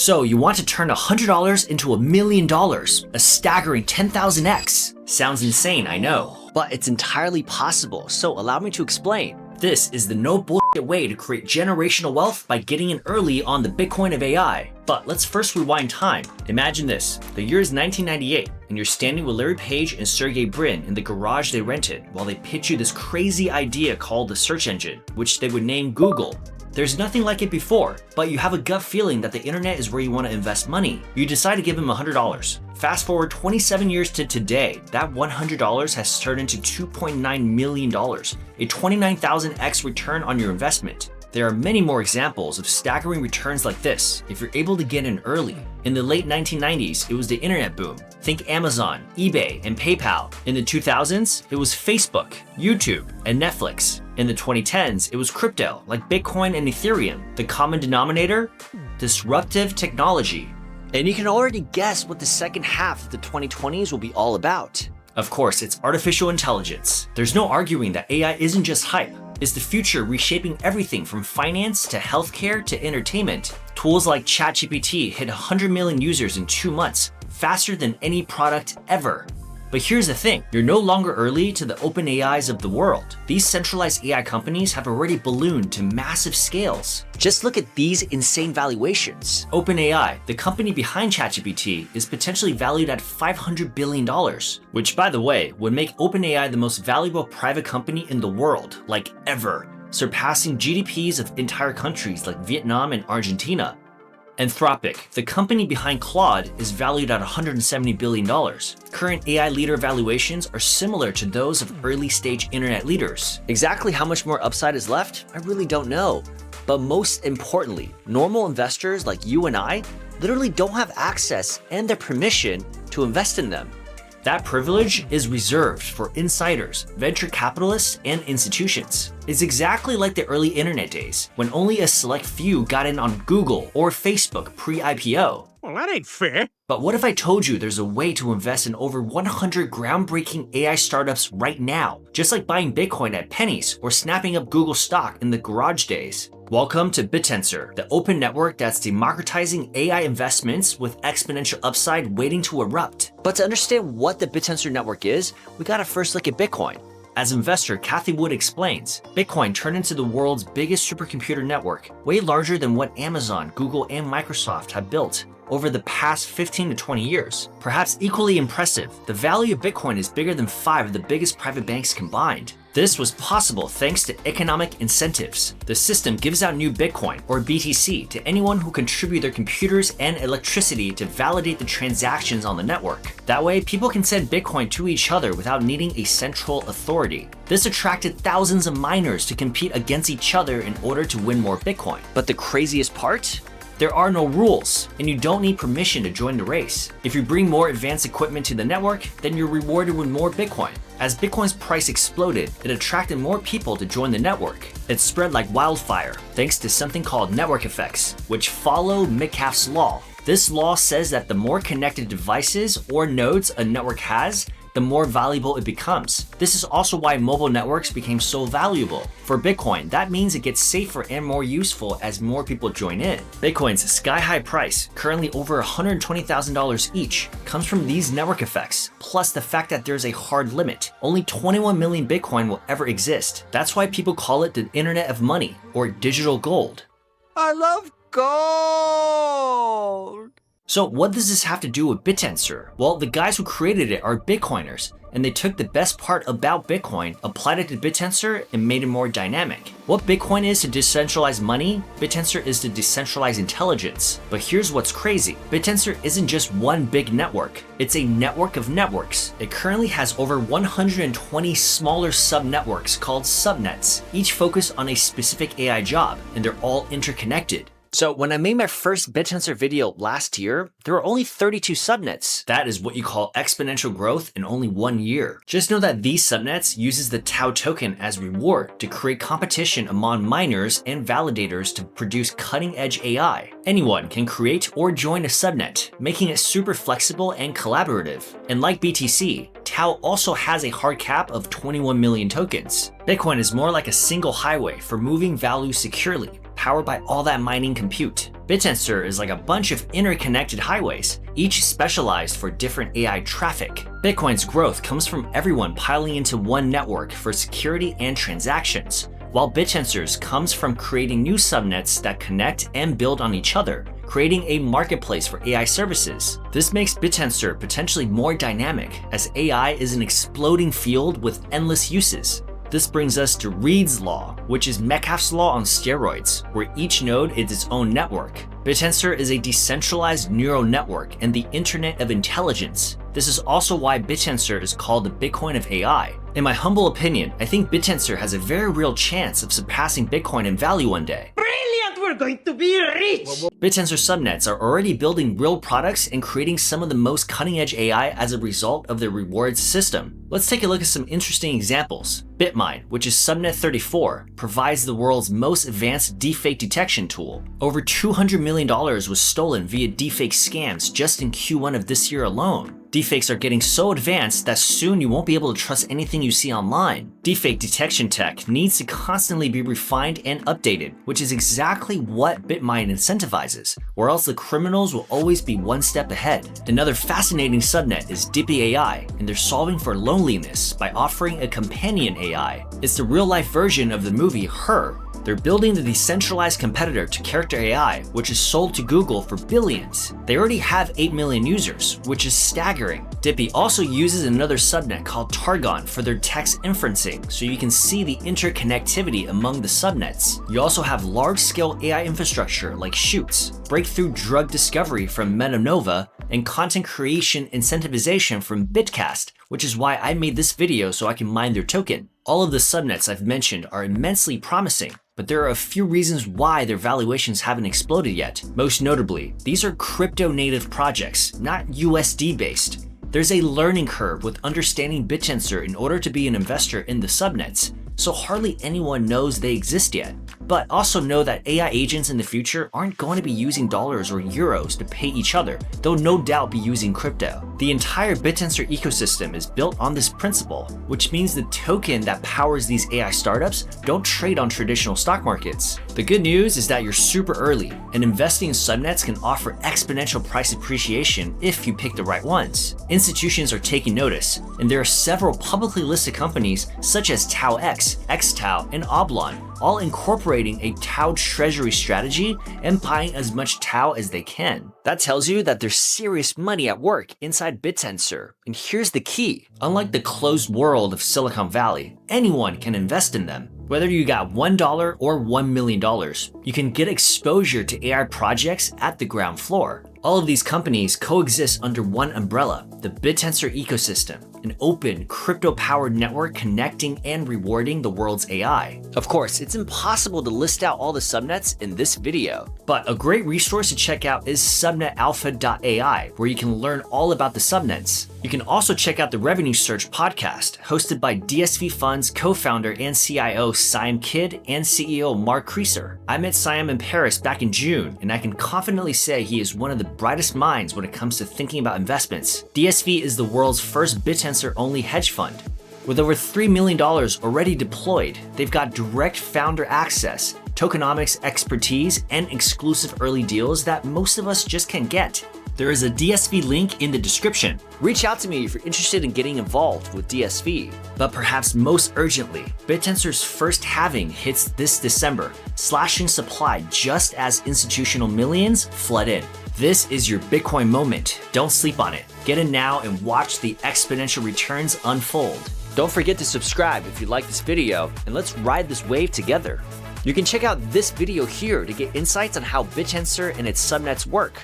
So you want to turn $100 into $1 million, a staggering 10,000x. Sounds insane, I know, but it's entirely possible, so allow me to explain. This is the no bullshit way to create generational wealth by getting in early on the Bitcoin of AI. But let's first rewind time. Imagine this, the year is 1998, and you're standing with Larry Page and Sergey Brin in the garage they rented while they pitch you this crazy idea called the search engine, which they would name Google. There's nothing like it before, but you have a gut feeling that the internet is where you want to invest money. You decide to give him $100. Fast forward 27 years to today, that $100 has turned into $2.9 million, a 29,000x return on your investment. There are many more examples of staggering returns like this if you're able to get in early. In the late 1990s, it was the internet boom. Think Amazon, eBay, and PayPal. In the 2000s, it was Facebook, YouTube, and Netflix. In the 2010s, it was crypto like Bitcoin and Ethereum. The common denominator? Disruptive technology. And you can already guess what the second half of the 2020s will be all about. Of course, it's artificial intelligence. There's no arguing that AI isn't just hype. It's the future reshaping everything from finance to healthcare to entertainment. Tools like ChatGPT hit 100 million users in 2 months, faster than any product ever. But here's the thing, you're no longer early to the open AIs of the world. These centralized AI companies have already ballooned to massive scales. Just look at these insane valuations. OpenAI, the company behind ChatGPT, is potentially valued at $500 billion, which by the way, would make OpenAI the most valuable private company in the world, like ever, surpassing GDPs of entire countries like Vietnam and Argentina. Anthropic, the company behind Claude, is valued at $170 billion. Current AI leader valuations are similar to those of early-stage internet leaders. Exactly how much more upside is left? I really don't know. But most importantly, normal investors like you and I literally don't have access and their permission to invest in them. That privilege is reserved for insiders, venture capitalists, and institutions. It's exactly like the early internet days, when only a select few got in on Google or Facebook pre-IPO. Well, that ain't fair. But what if I told you there's a way to invest in over 100 groundbreaking AI startups right now, just like buying Bitcoin at pennies or snapping up Google stock in the garage days? Welcome to Bittensor, the open network that's democratizing AI investments with exponential upside waiting to erupt. But to understand what the Bittensor network is, we gotta first look at Bitcoin. As investor Cathie Wood explains, Bitcoin turned into the world's biggest supercomputer network, way larger than what Amazon, Google, and Microsoft have built over the past 15 to 20 years. Perhaps equally impressive, the value of Bitcoin is bigger than 5 of the biggest private banks combined. This was possible thanks to economic incentives. The system gives out new Bitcoin, or BTC, to anyone who contribute their computers and electricity to validate the transactions on the network. That way, people can send Bitcoin to each other without needing a central authority. This attracted thousands of miners to compete against each other in order to win more Bitcoin. But the craziest part? There are no rules, and you don't need permission to join the race. If you bring more advanced equipment to the network, then you're rewarded with more Bitcoin. As Bitcoin's price exploded, it attracted more people to join the network. It spread like wildfire, thanks to something called network effects, which follow Metcalfe's law. This law says that the more connected devices or nodes a network has, the more valuable it becomes. This is also why mobile networks became so valuable. For Bitcoin, that means it gets safer and more useful as more people join in. Bitcoin's sky-high price, currently over $120,000 each, comes from these network effects, plus the fact that there's a hard limit. Only 21 million Bitcoin will ever exist. That's why people call it the Internet of Money, or digital gold. I love gold. So what does this have to do with Bittensor? Well, the guys who created it are Bitcoiners, and they took the best part about Bitcoin, applied it to Bittensor, and made it more dynamic. What Bitcoin is to decentralized money, Bittensor is to decentralized intelligence. But here's what's crazy. Bittensor isn't just one big network. It's a network of networks. It currently has over 120 smaller subnetworks called subnets, each focused on a specific AI job, and they're all interconnected. So when I made my first Bittensor video last year, there were only 32 subnets. That is what you call exponential growth in only 1 year. Just know that these subnets uses the TAO token as reward to create competition among miners and validators to produce cutting-edge AI. Anyone can create or join a subnet, making it super flexible and collaborative. And like BTC, TAO also has a hard cap of 21 million tokens. Bitcoin is more like a single highway for moving value securely, powered by all that mining compute. Bittensor is like a bunch of interconnected highways, each specialized for different AI traffic. Bitcoin's growth comes from everyone piling into one network for security and transactions, while Bittensor's comes from creating new subnets that connect and build on each other, creating a marketplace for AI services. This makes Bittensor potentially more dynamic, as AI is an exploding field with endless uses. This brings us to Reed's Law, which is Metcalfe's law on steroids, where each node is its own network. Bittensor is a decentralized neural network and the Internet of Intelligence. This is also why Bittensor is called the Bitcoin of AI. In my humble opinion, I think Bittensor has a very real chance of surpassing Bitcoin in value one day. We're going to be rich! Bittensor Subnets are already building real products and creating some of the most cutting-edge AI as a result of their rewards system. Let's take a look at some interesting examples. BitMind, which is Subnet 34, provides the world's most advanced deepfake detection tool. Over $200 million was stolen via deepfake scams just in Q1 of this year alone. Deepfakes are getting so advanced that soon you won't be able to trust anything you see online. Deepfake detection tech needs to constantly be refined and updated, which is exactly what BitMind incentivizes, or else the criminals will always be one step ahead. Another fascinating subnet is Dippy AI, and they're solving for loneliness by offering a companion AI. It's the real-life version of the movie Her. They're building the decentralized competitor to Character AI, which is sold to Google for billions. They already have 8 million users, which is staggering. Dippy also uses another subnet called Targon for their text inferencing, so you can see the interconnectivity among the subnets. You also have large-scale AI infrastructure like Shoots, breakthrough drug discovery from Metanova, and content creation incentivization from Bitcast, which is why I made this video so I can mine their token. All of the subnets I've mentioned are immensely promising, but there are a few reasons why their valuations haven't exploded yet. Most notably, these are crypto-native projects, not USD-based. There's a learning curve with understanding Bittensor in order to be an investor in the subnets, so hardly anyone knows they exist yet. But also know that AI agents in the future aren't going to be using dollars or euros to pay each other. They'll no doubt be using crypto. The entire Bittensor ecosystem is built on this principle, which means the token that powers these AI startups don't trade on traditional stock markets. The good news is that you're super early, and investing in subnets can offer exponential price appreciation if you pick the right ones. Institutions are taking notice, and there are several publicly listed companies such as TAOX, XTAO, and Oblon, all incorporating a TAO treasury strategy and buying as much TAO as they can. That tells you that there's serious money at work inside Bittensor. And here's the key. Unlike the closed world of Silicon Valley, anyone can invest in them. Whether you got $1 or $1 million, you can get exposure to AI projects at the ground floor. All of these companies coexist under one umbrella, the Bittensor ecosystem, an open, crypto-powered network connecting and rewarding the world's AI. Of course, it's impossible to list out all the subnets in this video, but a great resource to check out is SubnetAlpha.ai, where you can learn all about the subnets. You can also check out the Revenue Search podcast, hosted by DSV Fund's co-founder and CIO Siam Kidd and CEO Mark Creaser. I met Siam in Paris back in June, and I can confidently say he is one of the brightest minds when it comes to thinking about investments. DSV is the world's first Bittensor-only hedge fund. With over $3 million already deployed, they've got direct founder access, tokenomics expertise, and exclusive early deals that most of us just can't get. There is a DSV link in the description. Reach out to me if you're interested in getting involved with DSV. But perhaps most urgently, Bittensor's first halving hits this December, slashing supply just as institutional millions flood in. This is your Bitcoin moment. Don't sleep on it. Get in now and watch the exponential returns unfold. Don't forget to subscribe if you like this video, and let's ride this wave together. You can check out this video here to get insights on how Bittensor and its subnets work.